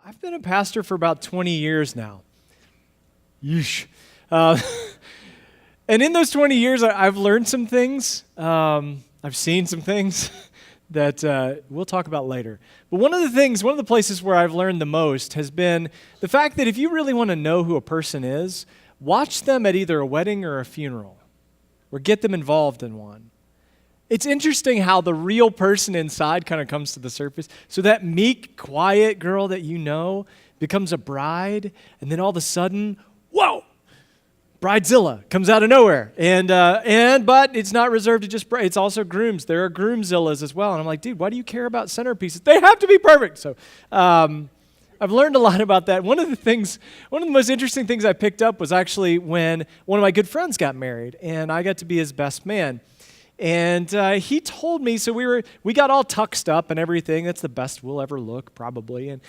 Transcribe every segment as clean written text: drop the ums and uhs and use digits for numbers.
I've been a pastor for about 20 years now. Yeesh. Uh, and in those 20 years, I've learned some things. I've seen some things that we'll talk about later. But one of the places where I've learned the most has been the fact that if you really want to know who a person is, watch them at either a wedding or a funeral, or get them involved in one. It's interesting how the real person inside kind of comes to the surface. So that meek, quiet girl that you know becomes a bride, and then all of a sudden, whoa, Bridezilla comes out of nowhere. But it's not reserved to just brides. It's also grooms. There are groomzillas as well. And I'm like, dude, why do you care about centerpieces? They have to be perfect. So I've learned a lot about that. One of the most interesting things I picked up was actually when one of my good friends got married, and I got to be his best man. And he told me, so we got all tuxed up and everything. That's the best we'll ever look, probably. And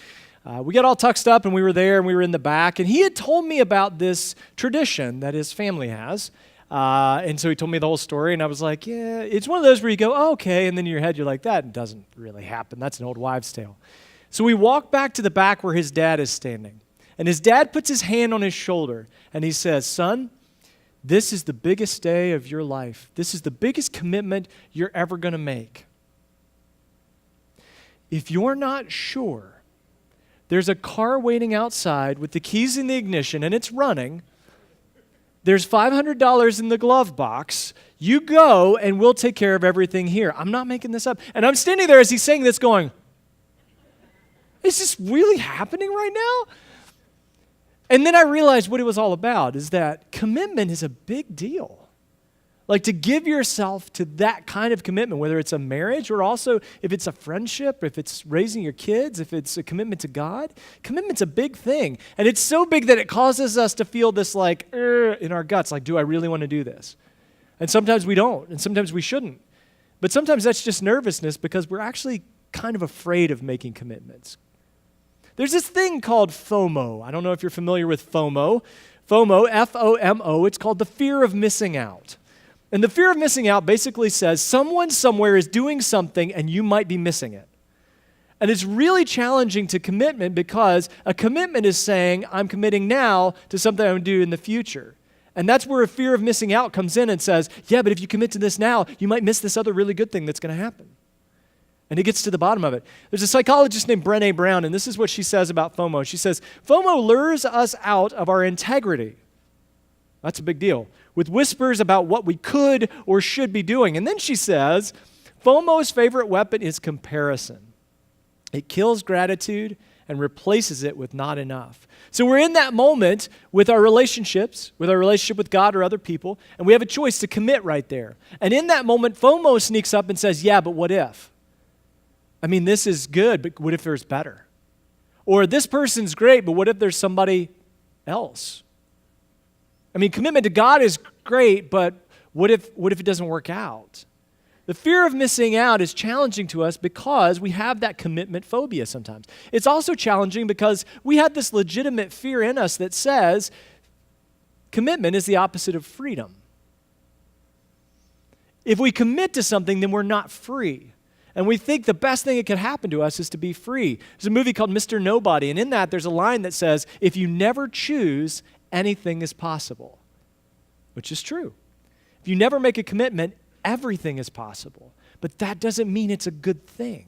we got all tuxed up, and we were there, and we were in the back. And he had told me about this tradition that his family has. And so he told me the whole story, and I was like, yeah, it's one of those where you go, oh, okay, and then in your head you're like, that doesn't really happen. That's an old wives' tale. So we walk back to the back where his dad is standing. And his dad puts his hand on his shoulder, and he says, son, this is the biggest day of your life. This is the biggest commitment you're ever going to make. If you're not sure, there's a car waiting outside with the keys in the ignition and it's running. There's $500 in the glove box. You go and we'll take care of everything here. I'm not making this up. And I'm standing there as he's saying this going, is this really happening right now? And then I realized what it was all about is that commitment is a big deal. Like to give yourself to that kind of commitment, whether it's a marriage or also if it's a friendship, if it's raising your kids, if it's a commitment to God, commitment's a big thing. And it's so big that it causes us to feel this like in our guts, like, do I really want to do this? And sometimes we don't, and sometimes we shouldn't. But sometimes that's just nervousness because we're actually kind of afraid of making commitments. There's this thing called FOMO. I don't know if you're familiar with FOMO. FOMO, F-O-M-O, it's called the fear of missing out. And the fear of missing out basically says someone somewhere is doing something and you might be missing it. And it's really challenging to commitment because a commitment is saying I'm committing now to something I'm going to do in the future. And that's where a fear of missing out comes in and says, yeah, but if you commit to this now, you might miss this other really good thing that's going to happen. And it gets to the bottom of it. There's a psychologist named Brené Brown, and this is what she says about FOMO. She says, FOMO lures us out of our integrity. That's a big deal. With whispers about what we could or should be doing. And then she says, FOMO's favorite weapon is comparison. It kills gratitude and replaces it with not enough. So we're in that moment with our relationships, with our relationship with God or other people, and we have a choice to commit right there. And in that moment, FOMO sneaks up and says, yeah, but what if? I mean, this is good, but what if there's better? Or this person's great, but what if there's somebody else? I mean, commitment to God is great, but what if it doesn't work out? The fear of missing out is challenging to us because we have that commitment phobia sometimes. It's also challenging because we have this legitimate fear in us that says commitment is the opposite of freedom. If we commit to something, then we're not free. And we think the best thing that could happen to us is to be free. There's a movie called Mr. Nobody, and in that there's a line that says, if you never choose, anything is possible, which is true. If you never make a commitment, everything is possible. But that doesn't mean it's a good thing.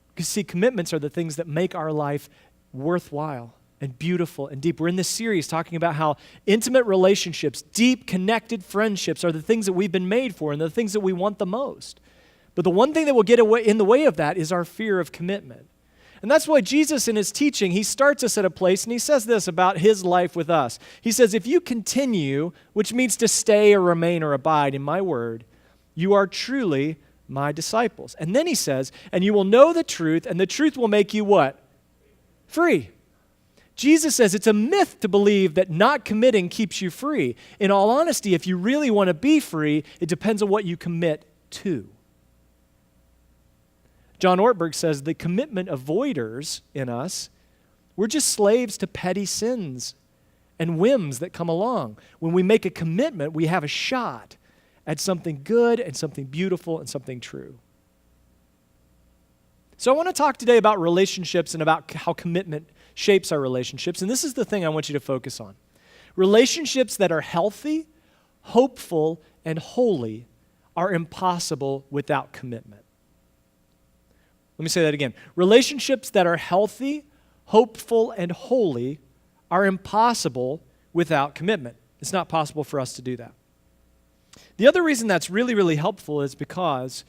Because see, commitments are the things that make our life worthwhile and beautiful and deep. We're in this series talking about how intimate relationships, deep connected friendships are the things that we've been made for and the things that we want the most. But the one thing that will get in the way of that is our fear of commitment. And that's why Jesus in his teaching, he starts us at a place and he says this about his life with us. He says, if you continue, which means to stay or remain or abide in my word, you are truly my disciples. And then he says, and you will know the truth, and the truth will make you what? Free. Jesus says it's a myth to believe that not committing keeps you free. In all honesty, if you really want to be free, it depends on what you commit to. John Ortberg says the commitment avoiders in us, we're just slaves to petty sins and whims that come along. When we make a commitment, we have a shot at something good and something beautiful and something true. So I want to talk today about relationships and about how commitment shapes our relationships. And this is the thing I want you to focus on. Relationships that are healthy, hopeful, and holy are impossible without commitment. Let me say that again. Relationships that are healthy, hopeful, and holy are impossible without commitment. It's not possible for us to do that. The other reason that's really, really helpful is because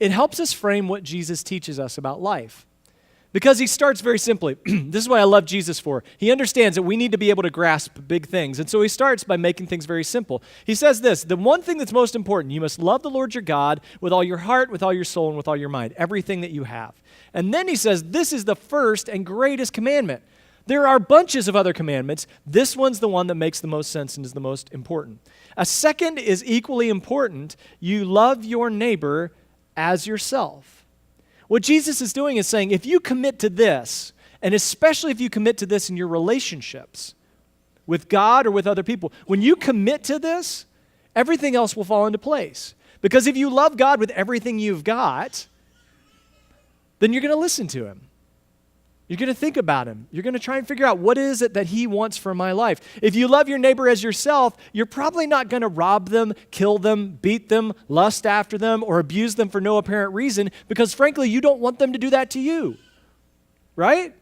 it helps us frame what Jesus teaches us about life. Because he starts very simply. This is what I love Jesus for. He understands that we need to be able to grasp big things. And so he starts by making things very simple. He says this, the one thing that's most important, you must love the Lord your God with all your heart, with all your soul, and with all your mind, everything that you have. And then he says, this is the first and greatest commandment. There are bunches of other commandments. This one's the one that makes the most sense and is the most important. A second is equally important. You love your neighbor as yourself. What Jesus is doing is saying, if you commit to this, and especially if you commit to this in your relationships with God or with other people, when you commit to this, everything else will fall into place. Because if you love God with everything you've got, then you're going to listen to him. You're going to think about him. You're going to try and figure out what is it that he wants for my life. If you love your neighbor as yourself, you're probably not going to rob them, kill them, beat them, lust after them, or abuse them for no apparent reason because, frankly, you don't want them to do that to you, right?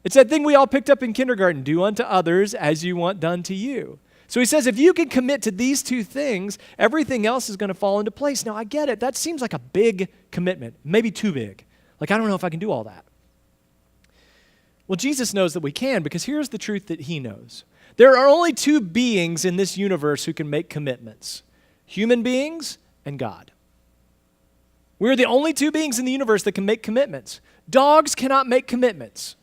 It's that thing we all picked up in kindergarten, do unto others as you want done to you. So he says if you can commit to these two things, everything else is going to fall into place. Now, I get it. That seems like a big commitment, maybe too big. Like, I don't know if I can do all that. Well, Jesus knows that we can because here's the truth that he knows. There are only two beings in this universe who can make commitments, human beings and God. We're the only two beings in the universe that can make commitments. Dogs cannot make commitments.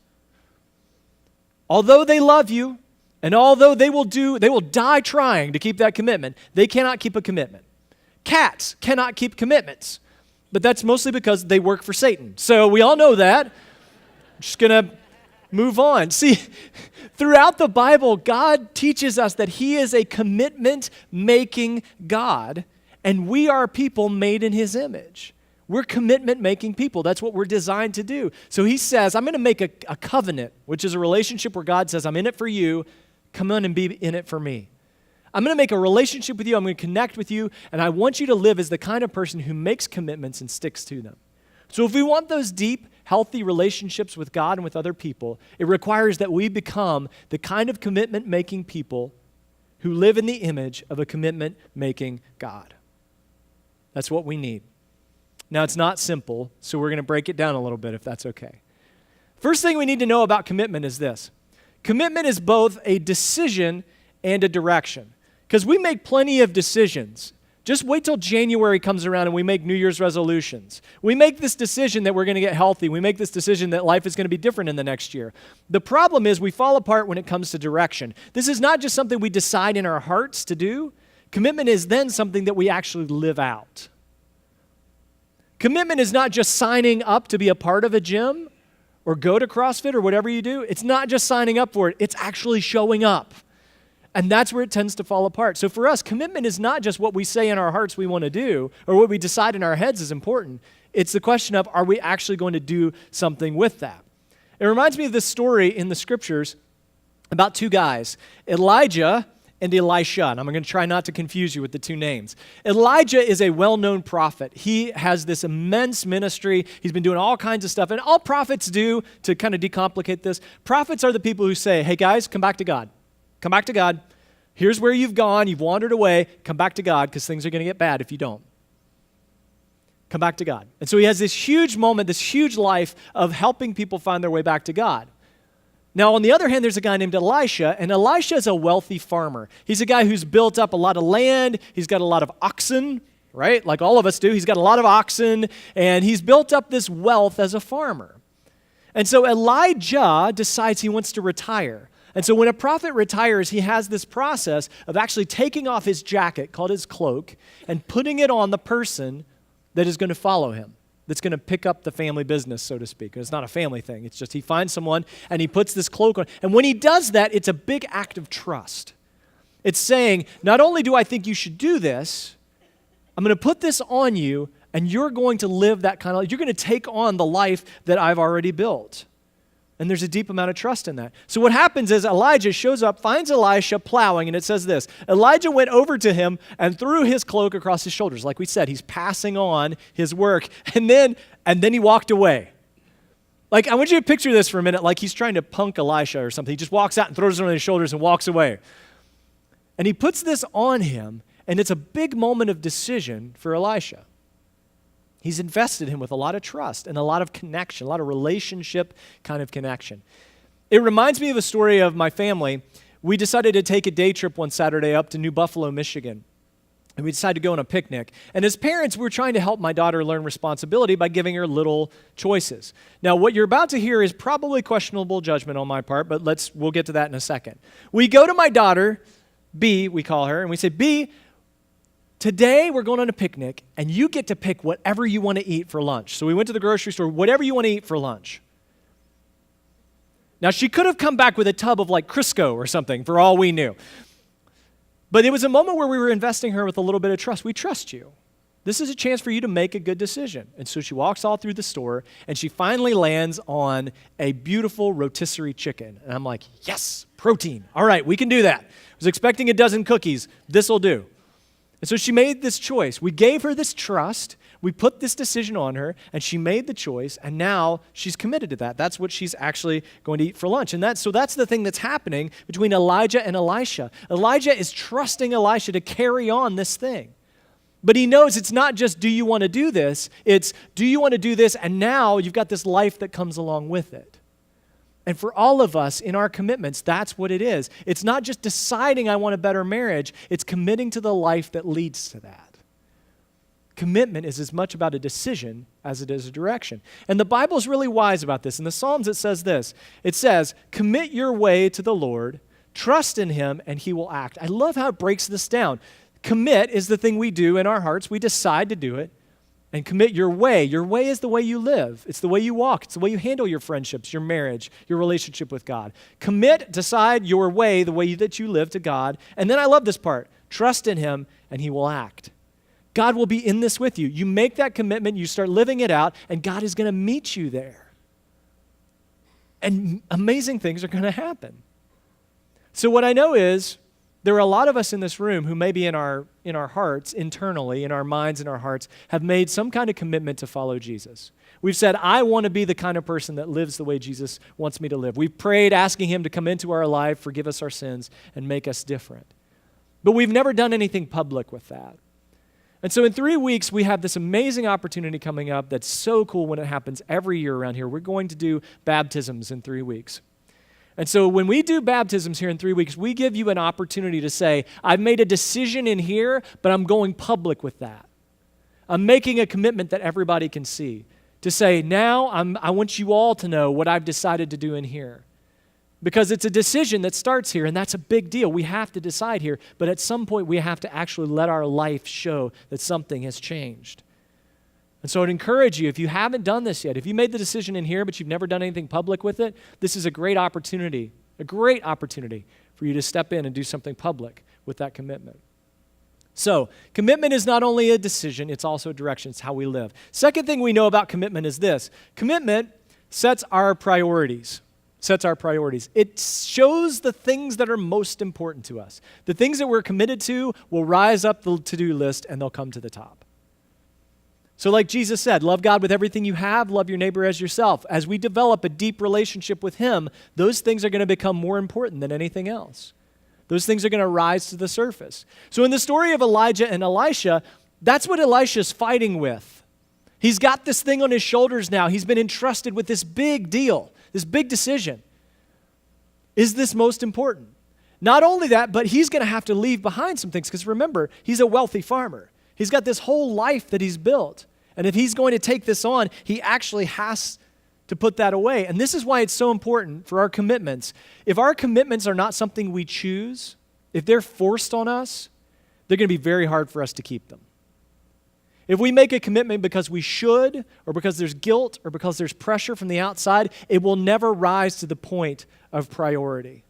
Although they love you and although they will die trying to keep that commitment, they cannot keep a commitment. Cats cannot keep commitments, but that's mostly because they work for Satan. So we all know that. I'm just going to move on. See, throughout the Bible, God teaches us that he is a commitment-making God, and we are people made in his image. We're commitment-making people. That's what we're designed to do. So he says, I'm going to make a covenant, which is a relationship where God says, I'm in it for you. Come on and be in it for me. I'm going to make a relationship with you. I'm going to connect with you, and I want you to live as the kind of person who makes commitments and sticks to them. So if we want those deep, healthy relationships with God and with other people, it requires that we become the kind of commitment-making people who live in the image of a commitment-making God. That's what we need. Now, it's not simple, so we're going to break it down a little bit if that's okay. First thing we need to know about commitment is this. Commitment is both a decision and a direction, because we make plenty of decisions. Just wait till January comes around and we make New Year's resolutions. We make this decision that we're going to get healthy. We make this decision that life is going to be different in the next year. The problem is we fall apart when it comes to direction. This is not just something we decide in our hearts to do. Commitment is then something that we actually live out. Commitment is not just signing up to be a part of a gym or go to CrossFit or whatever you do. It's not just signing up for it. It's actually showing up. And that's where it tends to fall apart. So for us, commitment is not just what we say in our hearts we want to do or what we decide in our heads is important. It's the question of, are we actually going to do something with that? It reminds me of this story in the scriptures about two guys, Elijah and Elisha. And I'm going to try not to confuse you with the two names. Elijah is a well-known prophet. He has this immense ministry. He's been doing all kinds of stuff. And all prophets do, to kind of decomplicate this, prophets are the people who say, hey guys, come back to God. Come back to God. Here's where you've gone. You've wandered away. Come back to God because things are going to get bad if you don't. Come back to God. And so he has this huge moment, this huge life of helping people find their way back to God. Now, on the other hand, there's a guy named Elisha, and Elisha is a wealthy farmer. He's a guy who's built up a lot of land. He's got a lot of oxen, right? Like all of us do. He's got a lot of oxen, and he's built up this wealth as a farmer. And so Elijah decides he wants to retire. And so when a prophet retires, he has this process of actually taking off his jacket, called his cloak, and putting it on the person that is going to follow him, that's going to pick up the family business, so to speak. It's not a family thing. It's just he finds someone and he puts this cloak on. And when he does that, it's a big act of trust. It's saying, not only do I think you should do this, I'm going to put this on you, And you're going to live that kind of life. You're going to take on the life that I've already built. And there's a deep amount of trust in that. So what happens is Elijah shows up, finds Elisha plowing, and it says this: Elijah went over to him and threw his cloak across his shoulders. Like we said, he's passing on his work. And then he walked away. Like, I want you to picture this for a minute, like he's trying to punk Elisha or something. He just walks out and throws it on his shoulders and walks away. And he puts this on him, and it's a big moment of decision for Elisha. He's invested him with a lot of trust and a lot of connection, a lot of relationship kind of connection. It reminds me of a story of my family. We decided to take a day trip one Saturday up to New Buffalo, Michigan. And we decided to go on a picnic. And as parents, we were trying to help my daughter learn responsibility by giving her little choices. Now, what you're about to hear is probably questionable judgment on my part, but we'll get to that in a second. We go to my daughter, B, we call her, and we say, B, today we're going on a picnic, and you get to pick whatever you want to eat for lunch. So we went to the grocery store, whatever you want to eat for lunch. Now, she could have come back with a tub of like Crisco or something, for all we knew. But it was a moment where we were investing her with a little bit of trust. We trust you. This is a chance for you to make a good decision. And so she walks all through the store, and she finally lands on a beautiful rotisserie chicken. And I'm like, yes, protein. All right, we can do that. I was expecting a dozen cookies. This will do. And so she made this choice. We gave her this trust. We put this decision on her, and she made the choice, and now she's committed to that. That's what she's actually going to eat for lunch. And that's the thing that's happening between Elijah and Elisha. Elijah is trusting Elisha to carry on this thing. But he knows it's not just, do you want to do this? It's, do you want to do this? And now you've got this life that comes along with it. And for all of us in our commitments, that's what it is. It's not just deciding I want a better marriage. It's committing to the life that leads to that. Commitment is as much about a decision as it is a direction. And the Bible is really wise about this. In the Psalms, it says this. It says, commit your way to the Lord, trust in him, and he will act. I love how it breaks this down. Commit is the thing we do in our hearts. We decide to do it. And commit your way. Your way is the way you live. It's the way you walk. It's the way you handle your friendships, your marriage, your relationship with God. Commit, decide your way, the way that you live to God. And then I love this part. Trust in him, and he will act. God will be in this with you. You make that commitment, you start living it out, and God is going to meet you there. And amazing things are going to happen. So what I know is, there are a lot of us in this room who maybe in our hearts, internally, in our minds, in our hearts, have made some kind of commitment to follow Jesus. We've said, I want to be the kind of person that lives the way Jesus wants me to live. We've prayed asking him to come into our life, forgive us our sins, and make us different. But we've never done anything public with that. And so in 3 weeks, we have this amazing opportunity coming up that's so cool when it happens every year around here. We're going to do baptisms in 3 weeks. And so when we do baptisms here in 3 weeks, we give you an opportunity to say, I've made a decision in here, but I'm going public with that. I'm making a commitment that everybody can see. To say, now I want you all to know what I've decided to do in here. Because it's a decision that starts here, and that's a big deal. We have to decide here, but at some point we have to actually let our life show that something has changed. And so I'd encourage you, if you haven't done this yet, if you made the decision in here but you've never done anything public with it, this is a great opportunity for you to step in and do something public with that commitment. So commitment is not only a decision, it's also a direction. It's how we live. Second thing we know about commitment is this. Commitment sets our priorities. It shows the things that are most important to us. The things that we're committed to will rise up the to-do list and they'll come to the top. So like Jesus said, love God with everything you have, love your neighbor as yourself. As we develop a deep relationship with him, those things are going to become more important than anything else. Those things are going to rise to the surface. So in the story of Elijah and Elisha, that's what Elisha's fighting with. He's got this thing on his shoulders now. He's been entrusted with this big deal, this big decision. Is this most important? Not only that, but he's going to have to leave behind some things because remember, he's a wealthy farmer. He's got this whole life that he's built. And if he's going to take this on, he actually has to put that away. And this is why it's so important for our commitments. If our commitments are not something we choose, if they're forced on us, they're going to be very hard for us to keep them. If we make a commitment because we should, or because there's guilt, or because there's pressure from the outside, it will never rise to the point of priority.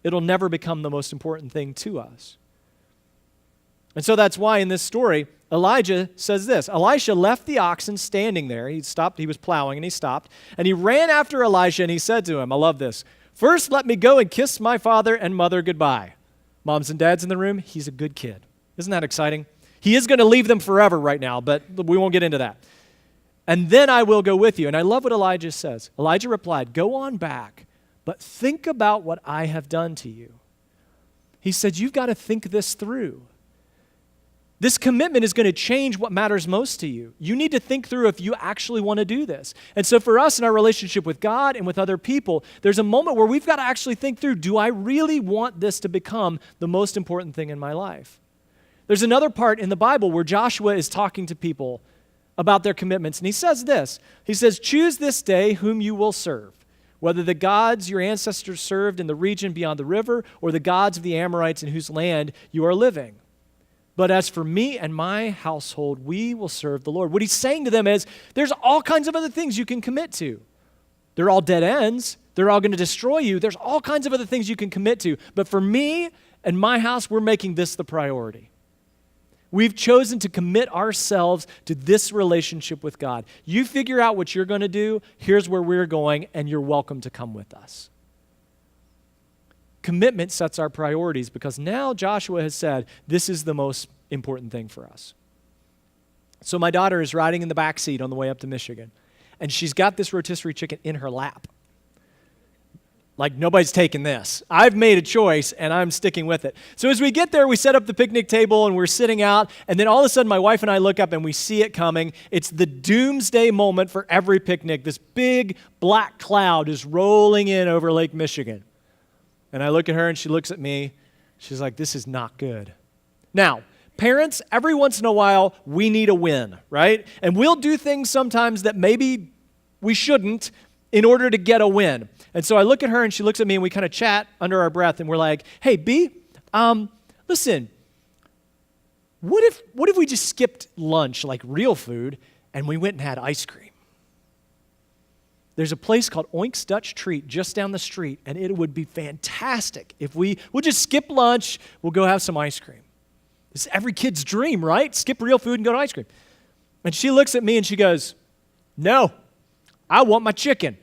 It'll never become the most important thing to us. And so that's why in this story, Elijah says this, Elisha left the oxen standing there. He stopped, he was plowing, and he stopped. And he ran after Elisha, and he said to him, I love this, first let me go and kiss my father and mother goodbye. Moms and dads in the room, he's a good kid. Isn't that exciting? He is going to leave them forever right now, but we won't get into that. And then I will go with you. And I love what Elijah says. Elijah replied, go on back, but think about what I have done to you. He said, you've got to think this through. This commitment is going to change what matters most to you. You need to think through if you actually want to do this. And so for us in our relationship with God and with other people, there's a moment where we've got to actually think through, do I really want this to become the most important thing in my life? There's another part in the Bible where Joshua is talking to people about their commitments, and he says this. He says, choose this day whom you will serve, whether the gods your ancestors served in the region beyond the river or the gods of the Amorites in whose land you are living. But as for me and my household, we will serve the Lord. What he's saying to them is, there's all kinds of other things you can commit to. They're all dead ends. They're all going to destroy you. There's all kinds of other things you can commit to. But for me and my house, we're making this the priority. We've chosen to commit ourselves to this relationship with God. You figure out what you're going to do. Here's where we're going, and you're welcome to come with us. Commitment sets our priorities because now Joshua has said, this is the most important thing for us. So my daughter is riding in the back seat on the way up to Michigan, and she's got this rotisserie chicken in her lap. Like, nobody's taking this. I've made a choice, and I'm sticking with it. So as we get there, we set up the picnic table, and we're sitting out, and then all of a sudden, my wife and I look up, and we see it coming. It's the doomsday moment for every picnic. This big black cloud is rolling in over Lake Michigan. And I look at her, and she looks at me. She's like, this is not good. Now, parents, every once in a while, we need a win, right? And we'll do things sometimes that maybe we shouldn't in order to get a win. And so I look at her and she looks at me and we kind of chat under our breath and we're like, hey, B, listen, what if we just skipped lunch, like real food, and we went and had ice cream? There's a place called Oink's Dutch Treat just down the street, and it would be fantastic if we'll just skip lunch, we'll go have some ice cream. It's every kid's dream, right? Skip real food and go to ice cream. And she looks at me and she goes, no, I want my chicken.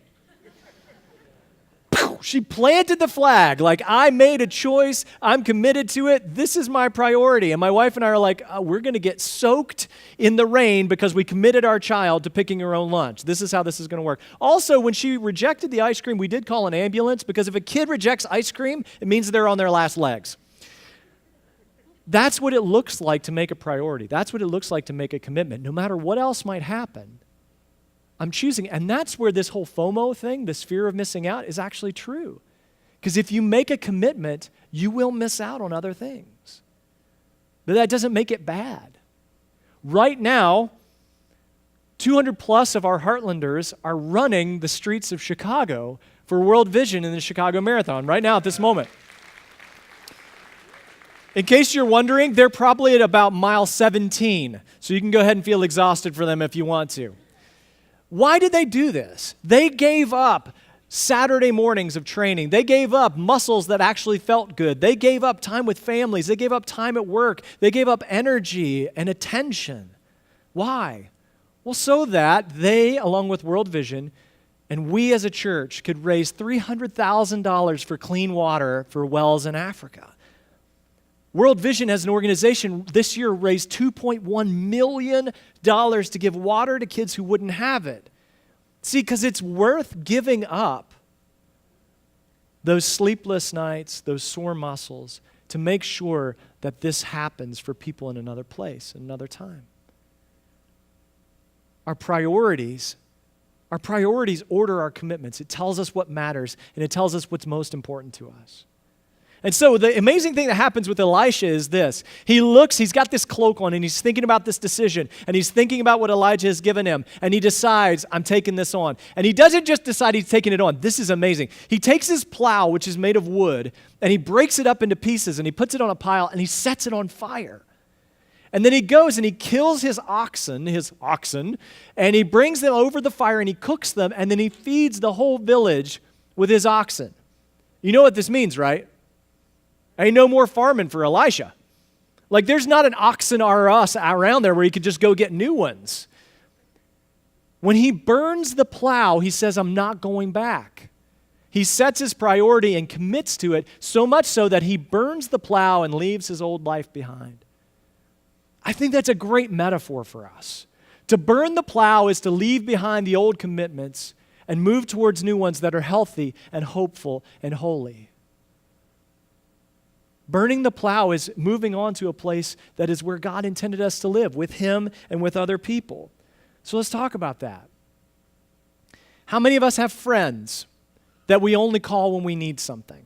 She planted the flag, like, I made a choice, I'm committed to it, this is my priority. And my wife and I are like, we're going to get soaked in the rain because we committed our child to picking her own lunch. This is how this is going to work. Also, when she rejected the ice cream, we did call an ambulance because if a kid rejects ice cream, it means they're on their last legs. That's what it looks like to make a priority. That's what it looks like to make a commitment. No matter what else might happen, I'm choosing. And that's where this whole FOMO thing, this fear of missing out, is actually true. Because if you make a commitment, you will miss out on other things. But that doesn't make it bad. Right now, 200 plus of our Heartlanders are running the streets of Chicago for World Vision in the Chicago Marathon right now at this moment. In case you're wondering, they're probably at about mile 17. So you can go ahead and feel exhausted for them if you want to. Why did they do this? They gave up Saturday mornings of training. They gave up muscles that actually felt good. They gave up time with families. They gave up time at work. They gave up energy and attention. Why? Well, so that they, along with World Vision, and we as a church could raise $300,000 for clean water for wells in Africa. World Vision as an organization this year raised $2.1 million to give water to kids who wouldn't have it. See, because it's worth giving up those sleepless nights, those sore muscles, to make sure that this happens for people in another place, another time. Our priorities order our commitments. It tells us what matters, and it tells us what's most important to us. And so the amazing thing that happens with Elisha is this. He's got this cloak on, and he's thinking about this decision, and he's thinking about what Elijah has given him, and he decides, I'm taking this on. And he doesn't just decide he's taking it on. This is amazing. He takes his plow, which is made of wood, and he breaks it up into pieces, and he puts it on a pile, and he sets it on fire. And then he goes and he kills his oxen, and he brings them over the fire, and he cooks them, and then he feeds the whole village with his oxen. You know what this means, right? Ain't no more farming for Elisha. Like, there's not an ox Oxen R Us around there where he could just go get new ones. When he burns the plow, he says, I'm not going back. He sets his priority and commits to it, so much so that he burns the plow and leaves his old life behind. I think that's a great metaphor for us. To burn the plow is to leave behind the old commitments and move towards new ones that are healthy and hopeful and holy. Burning the plow is moving on to a place that is where God intended us to live, with Him and with other people. So let's talk about that. How many of us have friends that we only call when we need something?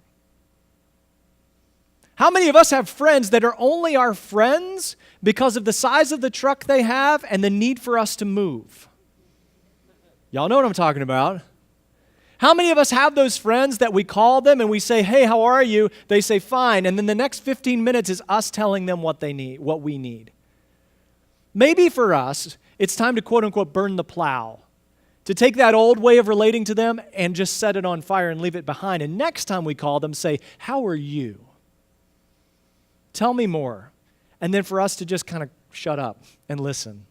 How many of us have friends that are only our friends because of the size of the truck they have and the need for us to move? Y'all know what I'm talking about. How many of us have those friends that we call them and we say, hey, how are you? They say, fine. And then the next 15 minutes is us telling them what they need, what we need. Maybe for us, it's time to quote unquote burn the plow. To take that old way of relating to them and just set it on fire and leave it behind. And next time we call them, say, how are you? Tell me more. And then for us to just kind of shut up and listen.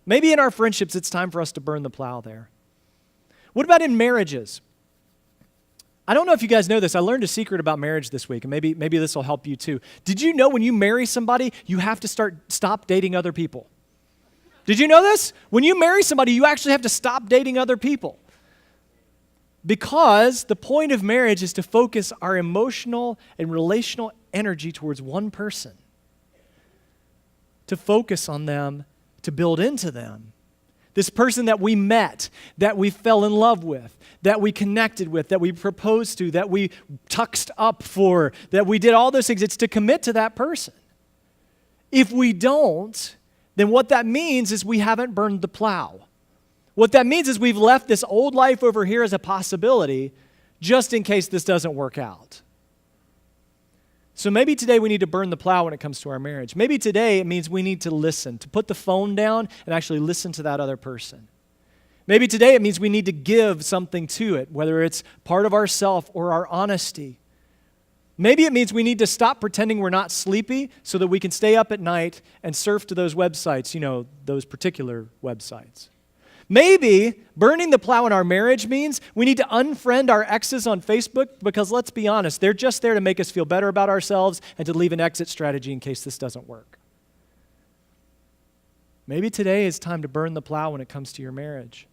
Maybe in our friendships, it's time for us to burn the plow there. What about in marriages? I don't know if you guys know this. I learned a secret about marriage this week, and maybe this will help you too. Did you know when you marry somebody, you have to stop dating other people? Did you know this? When you marry somebody, you actually have to stop dating other people. Because the point of marriage is to focus our emotional and relational energy towards one person. To focus on them, to build into them. This person that we met, that we fell in love with, that we connected with, that we proposed to, that we tuxed up for, that we did all those things. It's to commit to that person. If we don't, then what that means is we haven't burned the plow. What that means is we've left this old life over here as a possibility just in case this doesn't work out. So maybe today we need to burn the plow when it comes to our marriage. Maybe today it means we need to listen, to put the phone down and actually listen to that other person. Maybe today it means we need to give something to it, whether it's part of ourself or our honesty. Maybe it means we need to stop pretending we're not sleepy so that we can stay up at night and surf to those websites, those particular websites. Maybe burning the plow in our marriage means we need to unfriend our exes on Facebook because let's be honest, they're just there to make us feel better about ourselves and to leave an exit strategy in case this doesn't work. Maybe today is time to burn the plow when it comes to your marriage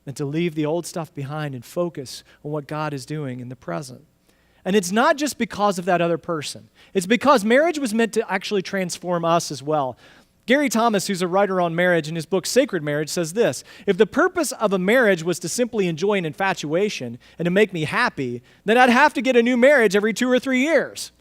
and to leave the old stuff behind and focus on what God is doing in the present. And it's not just because of that other person. It's because marriage was meant to actually transform us as well. Gary Thomas, who's a writer on marriage, in his book Sacred Marriage, says this: if the purpose of a marriage was to simply enjoy an infatuation and to make me happy, then I'd have to get a new marriage every 2 or 3 years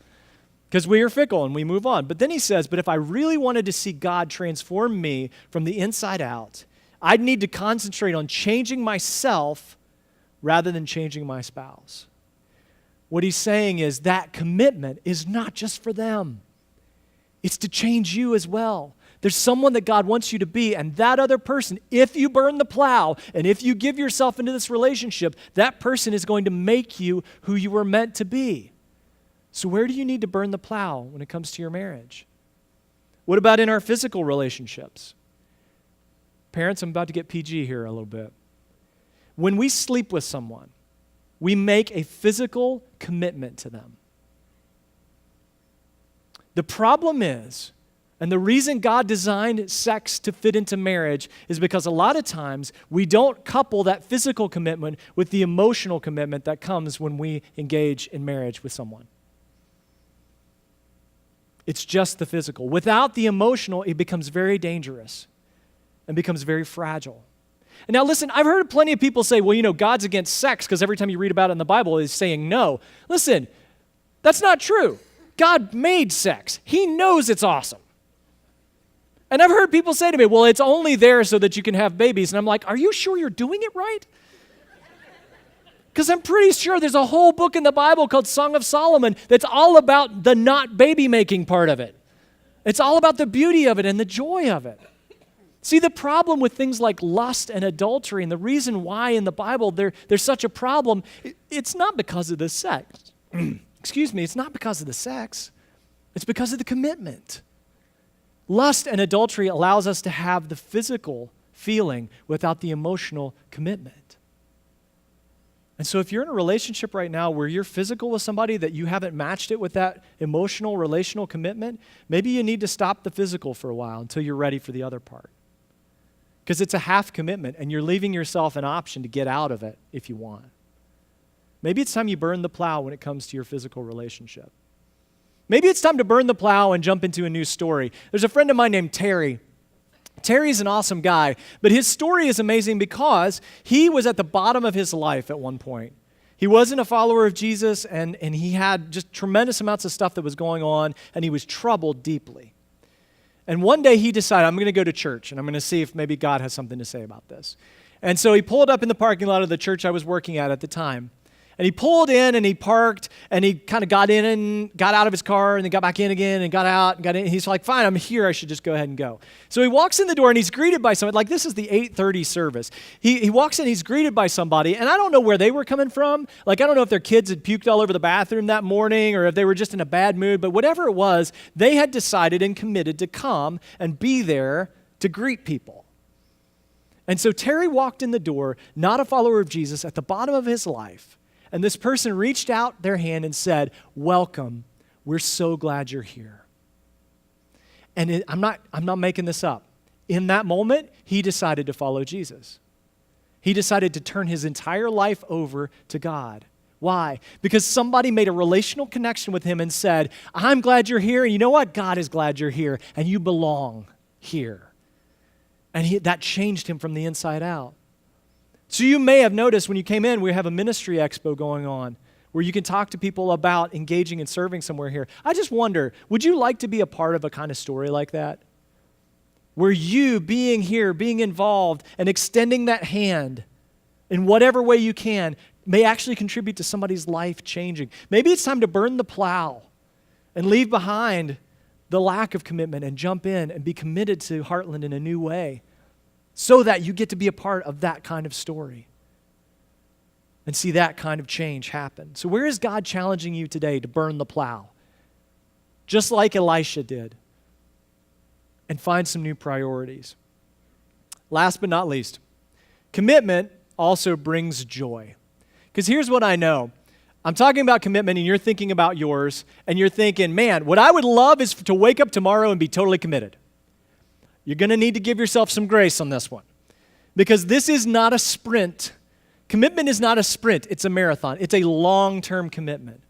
because we are fickle and we move on. But then he says, but if I really wanted to see God transform me from the inside out, I'd need to concentrate on changing myself rather than changing my spouse. What he's saying is that commitment is not just for them. It's to change you as well. There's someone that God wants you to be, and that other person, if you burn the plow and if you give yourself into this relationship, that person is going to make you who you were meant to be. So where do you need to burn the plow when it comes to your marriage? What about in our physical relationships? Parents, I'm about to get PG here a little bit. When we sleep with someone, we make a physical commitment to them. The problem is, and the reason God designed sex to fit into marriage is because a lot of times we don't couple that physical commitment with the emotional commitment that comes when we engage in marriage with someone. It's just the physical. Without the emotional, it becomes very dangerous and becomes very fragile. And now listen, I've heard plenty of people say, well, God's against sex because every time you read about it in the Bible, he's saying no. Listen, that's not true. God made sex. He knows it's awesome. And I've heard people say to me, well, it's only there so that you can have babies. And I'm like, are you sure you're doing it right? Because I'm pretty sure there's a whole book in the Bible called Song of Solomon that's all about the not baby making part of it. It's all about the beauty of it and the joy of it. See, the problem with things like lust and adultery, and the reason why in the Bible there's such a problem, it's not because of the sex. Excuse me, it's not because of the sex. It's because of the commitment. Lust and adultery allows us to have the physical feeling without the emotional commitment. And so if you're in a relationship right now where you're physical with somebody that you haven't matched it with that emotional, relational commitment, maybe you need to stop the physical for a while until you're ready for the other part. Because it's a half commitment and you're leaving yourself an option to get out of it if you want. Maybe it's time you burn the plow when it comes to your physical relationship. Maybe it's time to burn the plow and jump into a new story. There's a friend of mine named Terry. Terry's an awesome guy, but his story is amazing because he was at the bottom of his life at one point. He wasn't a follower of Jesus, and he had just tremendous amounts of stuff that was going on, and he was troubled deeply. And one day he decided, I'm going to go to church, and I'm going to see if maybe God has something to say about this. And so he pulled up in the parking lot of the church I was working at the time. And he pulled in and he parked and he kind of got in and got out of his car and then got back in again and got out and got in. He's like, fine, I'm here. I should just go ahead and go. So he walks in the door and he's greeted by somebody. Like, this is the 8:30 service. He walks in, he's greeted by somebody, and I don't know where they were coming from. Like, I don't know if their kids had puked all over the bathroom that morning or if they were just in a bad mood, but whatever it was, they had decided and committed to come and be there to greet people. And so Terry walked in the door, not a follower of Jesus, at the bottom of his life. And this person reached out their hand and said, welcome, we're so glad you're here. And I'm not making this up. In that moment, he decided to follow Jesus. He decided to turn his entire life over to God. Why? Because somebody made a relational connection with him and said, I'm glad you're here, and you know what? God is glad you're here, and you belong here. And that changed him from the inside out. So you may have noticed when you came in, we have a ministry expo going on where you can talk to people about engaging and serving somewhere here. I just wonder, would you like to be a part of a kind of story like that? Where you being here, being involved, and extending that hand in whatever way you can may actually contribute to somebody's life changing. Maybe it's time to burn the plow and leave behind the lack of commitment and jump in and be committed to Heartland in a new way, so that you get to be a part of that kind of story and see that kind of change happen. So where is God challenging you today to burn the plow? Just like Elisha did, and find some new priorities. Last but not least, commitment also brings joy. Because here's what I know. I'm talking about commitment and you're thinking about yours, and you're thinking, man, what I would love is to wake up tomorrow and be totally committed. You're going to need to give yourself some grace on this one, because this is not a sprint. Commitment is not a sprint. It's a marathon. It's a long-term commitment.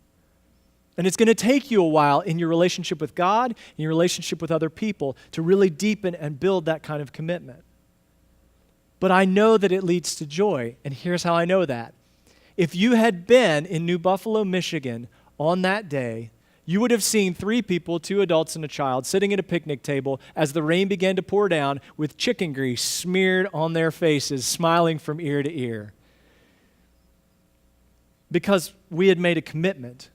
And it's going to take you a while in your relationship with God, in your relationship with other people, to really deepen and build that kind of commitment. But I know that it leads to joy, and here's how I know that. If you had been in New Buffalo, Michigan on that day, you would have seen 3 people, 2 adults and a child, sitting at a picnic table as the rain began to pour down with chicken grease smeared on their faces, smiling from ear to ear. Because we had made a commitment.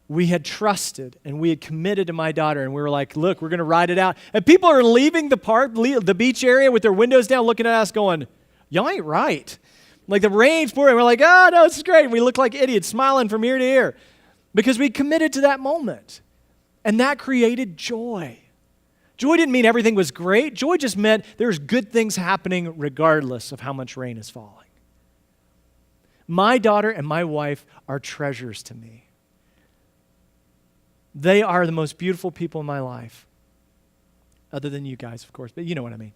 We had trusted and we had committed to my daughter, and we were like, look, we're going to ride it out. And people are leaving the beach area with their windows down looking at us going, y'all ain't right. Like the rain's pouring. We're like, oh, no, this is great. And we look like idiots smiling from ear to ear. Because we committed to that moment. And that created joy. Joy didn't mean everything was great. Joy just meant there's good things happening regardless of how much rain is falling. My daughter and my wife are treasures to me. They are the most beautiful people in my life. Other than you guys, of course, but you know what I mean.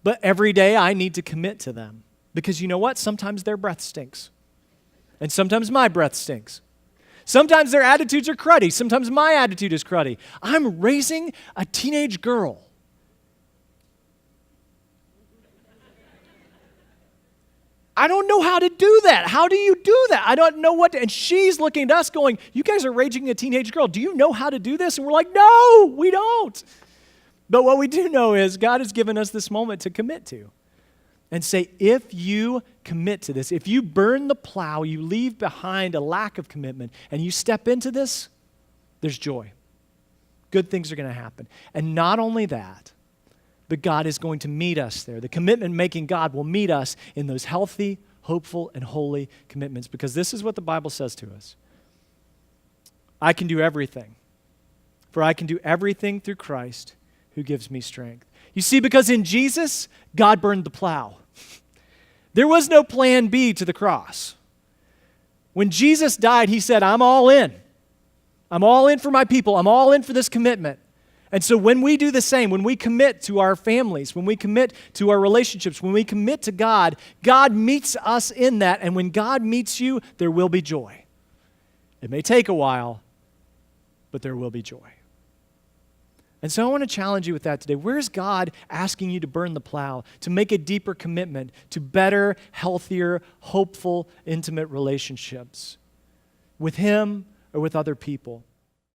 But every day I need to commit to them. Because you know what? Sometimes their breath stinks. And sometimes my breath stinks. Sometimes their attitudes are cruddy. Sometimes my attitude is cruddy. I'm raising a teenage girl. I don't know how to do that. How do you do that? I don't know what to, and she's looking at us going, you guys are raising a teenage girl. Do you know how to do this? And we're like, no, we don't. But what we do know is God has given us this moment to commit to. And say, if you commit to this, if you burn the plow, you leave behind a lack of commitment, and you step into this, there's joy. Good things are going to happen. And not only that, but God is going to meet us there. The commitment-making God will meet us in those healthy, hopeful, and holy commitments, because this is what the Bible says to us. I can do everything for I can do everything through Christ who gives me strength. You see, because in Jesus, God burned the plow. There was no plan B to the cross. When Jesus died, he said, I'm all in. I'm all in for my people. I'm all in for this commitment. And so when we do the same, when we commit to our families, when we commit to our relationships, when we commit to God, God meets us in that. And when God meets you, there will be joy. It may take a while, but there will be joy. And so I want to challenge you with that today. Where's God asking you to burn the plow, to make a deeper commitment to better, healthier, hopeful, intimate relationships with Him or with other people?